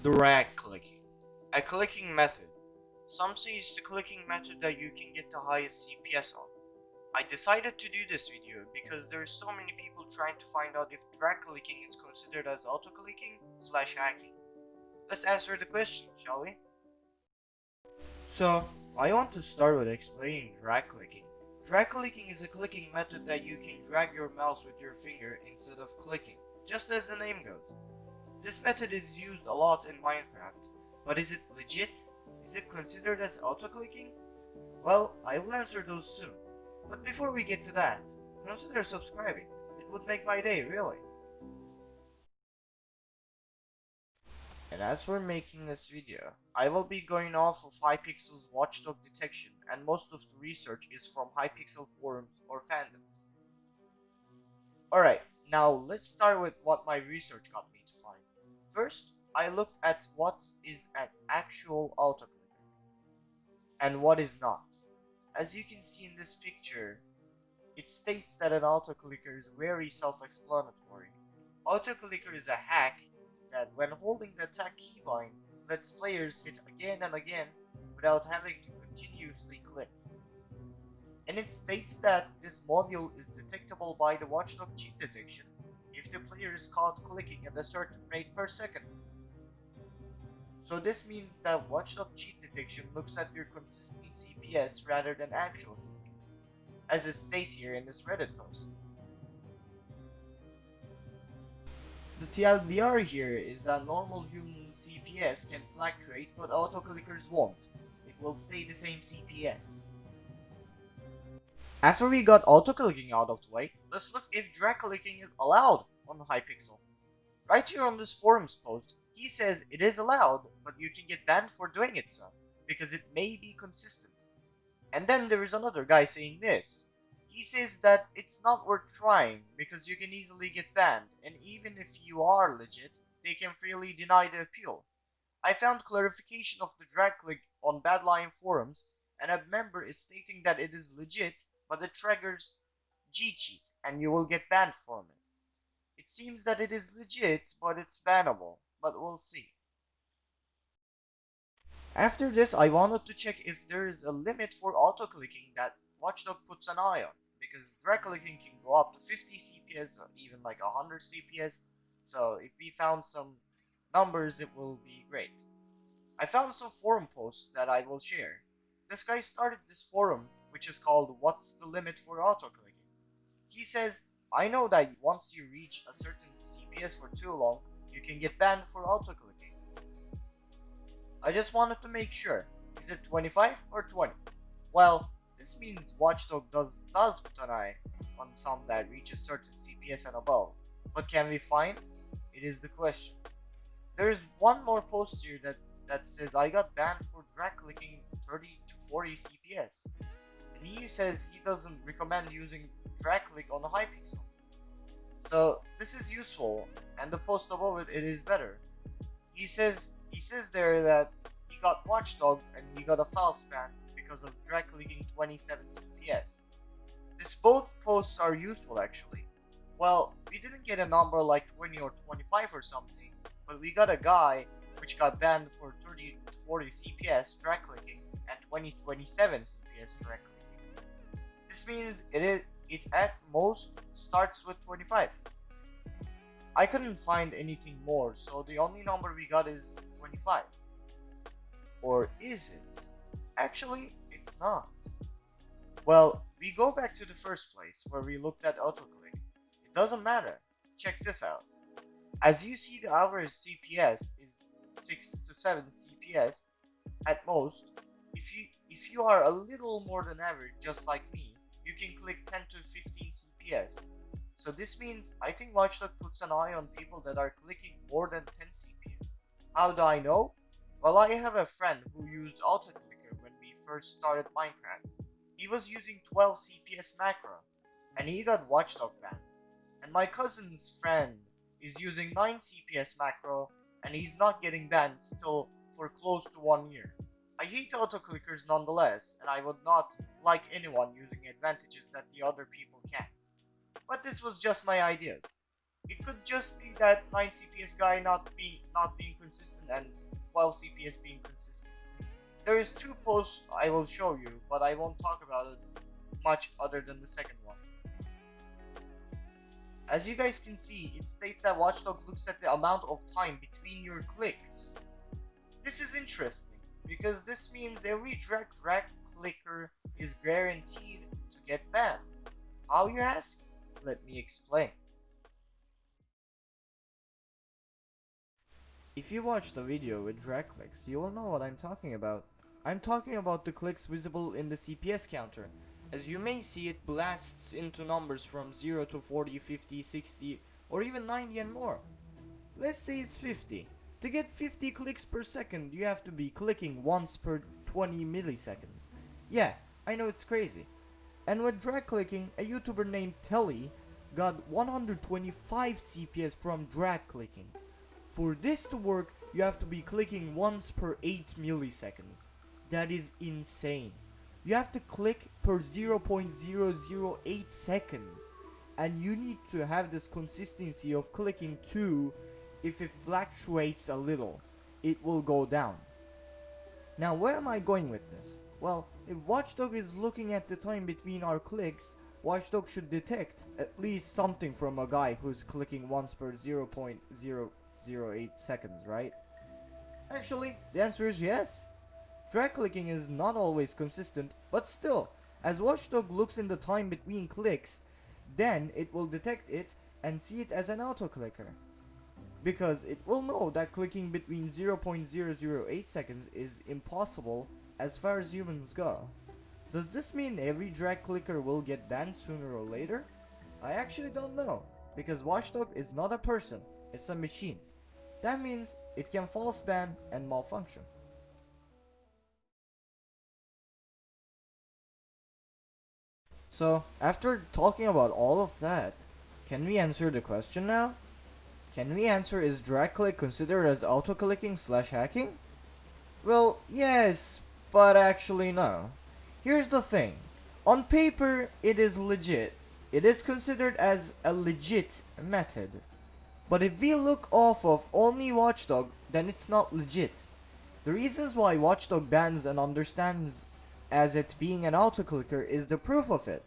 Drag clicking. A clicking method. Some say it's the clicking method that you can get the highest CPS on. I decided to do this video because there are so many people trying to find out if drag clicking is considered as auto-clicking / hacking. Let's answer the question, shall we? So, I want to start with explaining drag clicking. Drag clicking is a clicking method that you can drag your mouse with your finger instead of clicking, just as the name goes. This method is used a lot in Minecraft, but is it legit? Is it considered as auto-clicking? Well, I will answer those soon. But before we get to that, consider subscribing. It would make my day, really. And as we're making this video, I will be going off of Hypixel's watchdog detection, and most of the research is from Hypixel forums or fandoms. Alright, now let's start with what my research got me to find. First, I looked at what is an actual autoclicker and what is not. As you can see in this picture, it states that an autoclicker is very self-explanatory. Autoclicker is a hack that, when holding the attack keybind, lets players hit again and again without having to continuously click. And it states that this module is detectable by the watchdog cheat detection if the player is caught clicking at a certain rate per second. So this means that watchdog cheat detection looks at your consistent CPS rather than actual CPS, as it states here in this Reddit post. The TLDR here is that normal human CPS can fluctuate, but autoclickers won't. It will stay the same CPS. After we got autoclicking out of the way, let's look if drag clicking is allowed on Hypixel. Right here on this forums post, he says it is allowed, but you can get banned for doing it so, because it may be consistent. And then there is another guy saying this. He says that it's not worth trying because you can easily get banned, and even if you are legit, they can freely deny the appeal. I found clarification of the drag click on Badlion forums, and a member is stating that it is legit, but it triggers G-cheat, and you will get banned from it. It seems that it is legit, but it's bannable, but we'll see. After this, I wanted to check if there is a limit for auto-clicking that Watchdog puts an eye on, because drag clicking can go up to 50 CPS or even like 100 CPS, so if we found some numbers it will be great. I found some forum posts that I will share. This guy started this forum, which is called What's the Limit for Auto-Clicking? He says, I know that once you reach a certain CPS for too long, you can get banned for auto-clicking. I just wanted to make sure, is it 25 or 20? Well, this means Watchdog does put an eye on some that reaches certain CPS and above, but can we find? It is the question. There is one more post here that says I got banned for drag clicking 30 to 40 CPS, and he says he doesn't recommend using drag click on Hypixel. So this is useful, and the post above it is better. He says there that he got watchdog and he got a false ban because of drag clicking 27 CPS. This both posts are useful actually. Well, we didn't get a number like 20 or 25 or something, but we got a guy which got banned for 30 to 40 CPS drag clicking and 27 CPS drag clicking. This means it at most starts with 25. I couldn't find anything more, so the only number we got is 25. Or is it? Actually, it's not. Well, we go back to the first place where we looked at autoclick. It doesn't matter. Check this out. As you see, the average CPS is 6 to 7 CPS at most. If you are a little more than average, just like me, you can click 10 to 15 CPS. So this means I think Watchdog puts an eye on people that are clicking more than 10 CPS. How do I know? Well, I have a friend who used Autoclicker when we first started Minecraft. He was using 12 CPS macro, and he got Watchdog banned. And my cousin's friend is using 9 CPS macro, and he's not getting banned still for close to 1 year. I hate autoclickers nonetheless, and I would not like anyone using advantages that the other people can't. But this was just my ideas. It could just be that 9 CPS guy not being consistent and 12 CPS being consistent. There is two posts I will show you, but I won't talk about it much other than the second one. As you guys can see, it states that Watchdog looks at the amount of time between your clicks. This is interesting, because this means every drag clicker is guaranteed to get banned. How, you ask? Let me explain. If you watch the video with drag clicks, you will know what I'm talking about. I'm talking about the clicks visible in the CPS counter. As you may see, it blasts into numbers from 0 to 40, 50, 60, or even 90 and more. Let's say it's 50. To get 50 clicks per second, you have to be clicking once per 20 milliseconds. Yeah, I know it's crazy. And with drag clicking, a YouTuber named Telly got 125 CPS from drag clicking. For this to work, you have to be clicking once per 8 milliseconds. That is insane. You have to click per 0.008 seconds. And you need to have this consistency of clicking too. If it fluctuates a little, it will go down. Now, where am I going with this? Well, if Watchdog is looking at the time between our clicks, Watchdog should detect at least something from a guy who's clicking once per 0.008 seconds, right? Actually, the answer is yes. Drag clicking is not always consistent, but still, as Watchdog looks in the time between clicks, then it will detect it and see it as an auto clicker. Because it will know that clicking between 0.008 seconds is impossible as far as humans go. Does this mean every drag clicker will get banned sooner or later? I actually don't know, because Watchdog is not a person, it's a machine. That means it can false ban and malfunction. So, after talking about all of that, can we answer the question now? Can we answer, is drag click considered as auto-clicking / hacking? Well, yes, but actually no. Here's the thing. On paper, it is legit. It is considered as a legit method. But if we look off of only Watchdog, then it's not legit. The reasons why Watchdog bans and understands as it being an auto-clicker is the proof of it.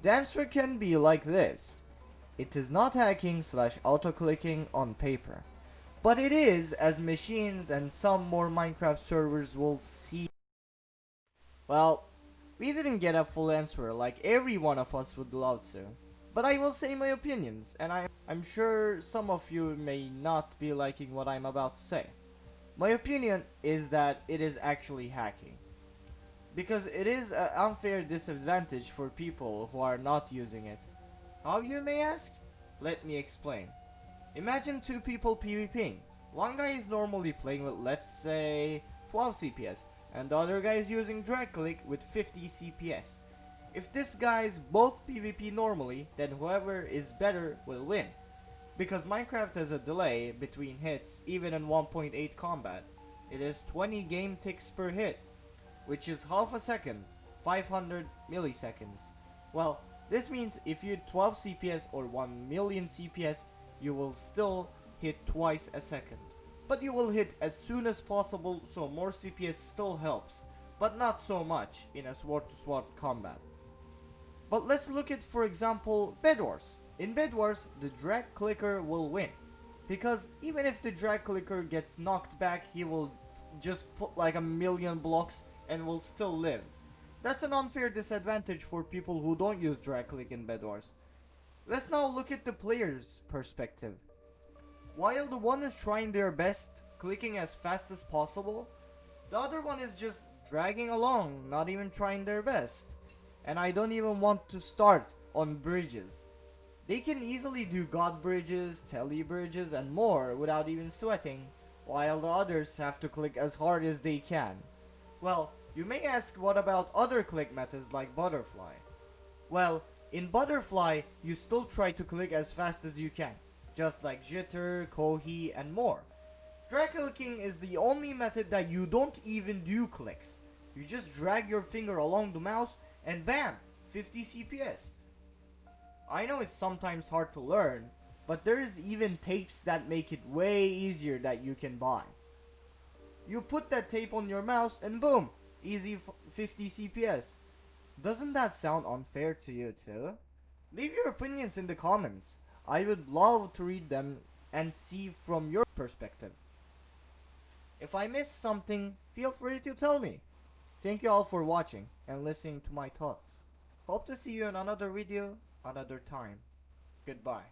The answer can be like this. It is not hacking / auto-clicking on paper. But it is, as machines and some more Minecraft servers will see. Well, we didn't get a full answer like every one of us would love to. But I will say my opinions, and I'm sure some of you may not be liking what I'm about to say. My opinion is that it is actually hacking. Because it is an unfair disadvantage for people who are not using it. How, you may ask? Let me explain. Imagine two people PvPing. One guy is normally playing with, let's say, 12 CPS, and the other guy is using drag click with 50 CPS. If this guys both PvP normally, then whoever is better will win. Because Minecraft has a delay between hits even in 1.8 combat. It is 20 game ticks per hit, which is half a second, 500 milliseconds. Well, this means if you hit 12 CPS or 1 million CPS, you will still hit twice a second. But you will hit as soon as possible, so more CPS still helps, but not so much in a sword to sword combat. But let's look at, for example, Bed Wars. In Bed Wars, the drag clicker will win. Because even if the drag clicker gets knocked back, he will just put like a million blocks and will still live. That's an unfair disadvantage for people who don't use drag click in Bed Wars. Let's now look at the player's perspective. While the one is trying their best, clicking as fast as possible, the other one is just dragging along, not even trying their best. And I don't even want to start on bridges. They can easily do god bridges, tele bridges, and more without even sweating, while the others have to click as hard as they can. Well, you may ask, what about other click methods like butterfly? Well, in butterfly, you still try to click as fast as you can, just like jitter, kohi, and more. Drag clicking is the only method that you don't even do clicks. You just drag your finger along the mouse and bam, 50 CPS. I know it's sometimes hard to learn, But there is even tapes that make it way easier that you can buy. You put that tape on your mouse and boom, easy 50 CPS. Doesn't that sound unfair to you too? Leave your opinions in the comments. I would love to read them and see from your perspective. If I missed something, feel free to tell me. Thank you all for watching and listening to my thoughts. Hope to see you in another video, another time. Goodbye.